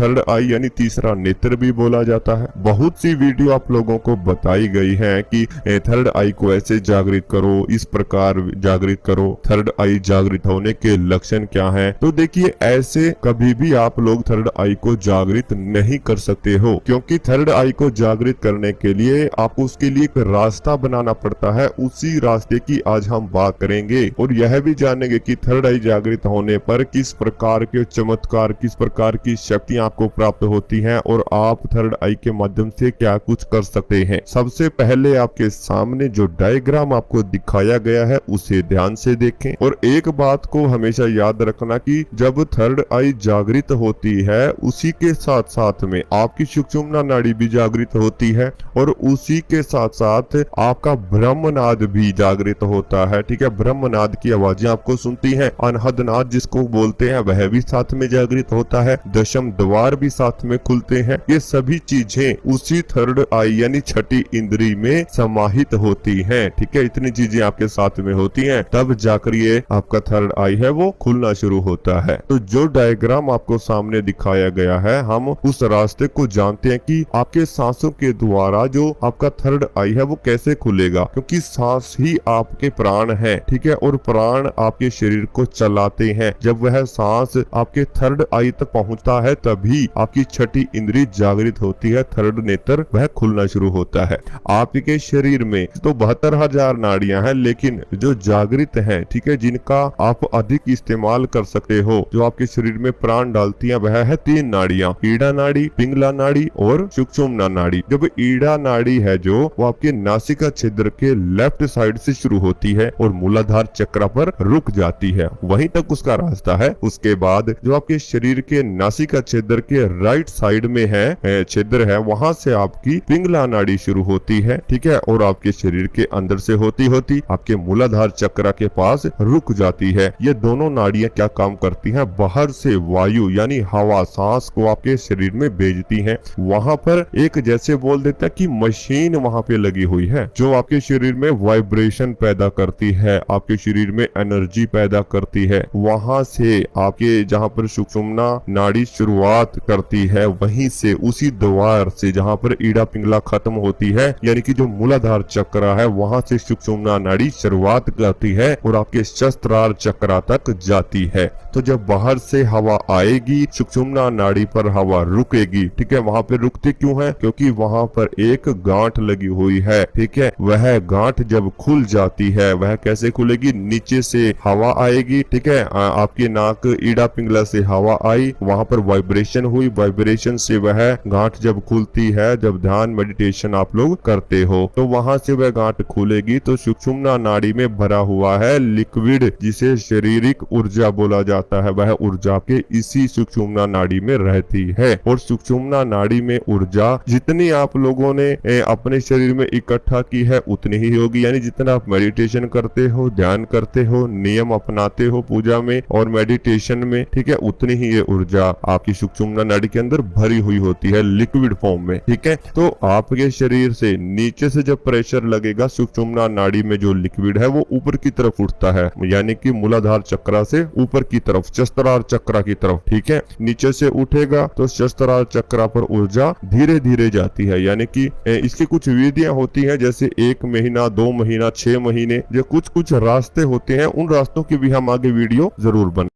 Third आई यानी तीसरा नेत्र भी बोला जाता है। बहुत सी वीडियो आप लोगों को बताई गई है कि थर्ड आई को ऐसे जागृत करो, इस प्रकार जागृत करो, थर्ड आई जागृत होने के लक्षण क्या हैं। तो देखिए ऐसे कभी भी आप लोग थर्ड आई को जागृत नहीं कर सकते हो, क्योंकि थर्ड आई को जागृत करने के लिए आपको उसके लिए एक रास्ता बनाना पड़ता है। उसी रास्ते की आज हम बात करेंगे और यह भी जानेंगे कि थर्ड आई जागृत होने पर किस प्रकार के चमत्कार, किस प्रकार की शक्तियां आपको प्राप्त होती हैं और आप थर्ड आई के माध्यम से क्या कुछ कर सकते हैं। सबसे पहले आपके सामने जो डायग्राम आपको दिखाया गया है उसे ध्यान से देखें और एक बात को हमेशा याद रखना कि जब थर्ड आई जागृत होती है उसी के साथ साथ में आपकी सुषुम्ना नाड़ी भी जागृत होती है और उसी के साथ साथ आपका ब्रह्मनाद भी जागृत होता है। ठीक है, ब्रह्मनाद की आवाजें आपको सुनती हैं। अनहद नाद जिसको बोलते हैं वह भी साथ में जागृत होता है। दशम द्वार भी साथ में खुलते हैं। ये सभी चीजें उसी थर्ड आई यानी छठी इंद्री में समाहित होती हैं। ठीक है, इतनी चीजें आपके साथ में होती हैं, तब जाकर ये आपका थर्ड आई है वो खुलना शुरू होता है। तो जो डायग्राम आपको सामने दिखाया गया है, हम उस रास्ते को जानते हैं कि आपके सांसों के द्वारा जो आपका थर्ड आई है वो कैसे खुलेगा, क्योंकि सांस ही आपके प्राण है। ठीक है, और प्राण आपके शरीर को चलाते हैं। जब वह सांस आपके थर्ड आई तक पहुंचता है तभी आपकी छठी इंद्री जागृत होती है, थर्ड नेत्र वह खुलना शुरू होता है। आपके शरीर में तो 72,000 नाड़ियां हैं, लेकिन जो जागृत हैं, ठीक है, जिनका आप अधिक इस्तेमाल कर सकते हो, जो आपके शरीर में प्राण डालती है, वह है 3 नाड़ियां, ईड़ा नाड़ी, पिंगला नाड़ी और सुषुम्ना नाड़ी। जब ईड़ा नाड़ी है जो वो आपके नासिका छिद्र के लेफ्ट साइड से शुरू होती है और मूलाधार चक्र पर रुक जाती है, वहीं तक उसका रास्ता है। उसके बाद जो आपके शरीर के नासिका छिद्र के राइट साइड में है छिद्र है, वहां से आपकी पिंगला नाड़ी शुरू होती है। ठीक है, और आपके शरीर के अंदर से होती होती आपके मूलाधार चक्र के पास रुक जाती है। ये दोनों नाड़ियां क्या काम करती हैं, बाहर से वायु यानी हवा, सांस को आपके शरीर में भेजती हैं। वहां पर एक जैसे बोल देता है कि मशीन वहां पे लगी हुई है जो आपके शरीर में वाइब्रेशन पैदा करती है, आपके शरीर में एनर्जी पैदा करती है। वहां से आपके जहां पर सुषुम्ना नाड़ी शुरुआत करती है, वहीं से उसी द्वार से जहां पर ईड़ा पिंगला खत्म होती है, यानी कि जो मूलाधार चक्र है, वहां से सुषुम्ना नाड़ी शुरुआत करती है और आपके सहस्त्रार चक्र तक जाती है। तो जब बाहर से हवा आएगी, सुषुम्ना नाड़ी पर हवा रुकेगी। ठीक है, वहां पे रुकती क्यों है, क्योंकि वहां पर एक गांठ लगी हुई है। ठीक है, वह गांठ जब खुल जाती है, वह कैसे खुलेगी, नीचे से हवा आएगी। ठीक है, आपकी नाक ईड़ा पिंगला से हवा आई, वहां पर वाइब्रेशन हुई, वाइब्रेशन से वह गांठ जब खुलती है, जब ध्यान मेडिटेशन आप लोग करते हो तो वहां से वह गांठ खुलेगी। तो सुषुम्ना नाड़ी में भरा हुआ है लिक्विड, जिसे शारीरिक ऊर्जा बोला जाता है, वह ऊर्जा के इसी सुषुम्ना नाड़ी में रहती है। और सुषुम्ना नाड़ी में ऊर्जा जितनी आप लोगों ने अपने शरीर में इकट्ठा की है उतनी ही होगी, यानी जितना आप मेडिटेशन करते हो, ध्यान करते हो, नियम अपनाते हो पूजा में और मेडिटेशन में, ठीक है, उतनी ही ये ऊर्जा आपकी सुषुम्ना नाड़ी के अंदर भरी हुई होती है लिक्विड फॉर्म में। ठीक है, तो आपके शरीर से नीचे से जब प्रेशर लगेगा, सुषुम्ना नाड़ी में जो लिक्विड है वो ऊपर की तरफ उठता है, यानी कि मूलाधार चक्र से ऊपर की तरफ, सहस्त्रार चक्र की तरफ। ठीक है, नीचे से उठेगा तो सहस्त्रार चक्र पर ऊर्जा धीरे धीरे जाती है, यानी कि इसकी कुछ विधियां होती हैं, जैसे 1 महीना, 2 महीना, 6 महीने, जो कुछ कुछ रास्ते होते हैं, उन रास्तों की भी हम आगे वीडियो जरूर बना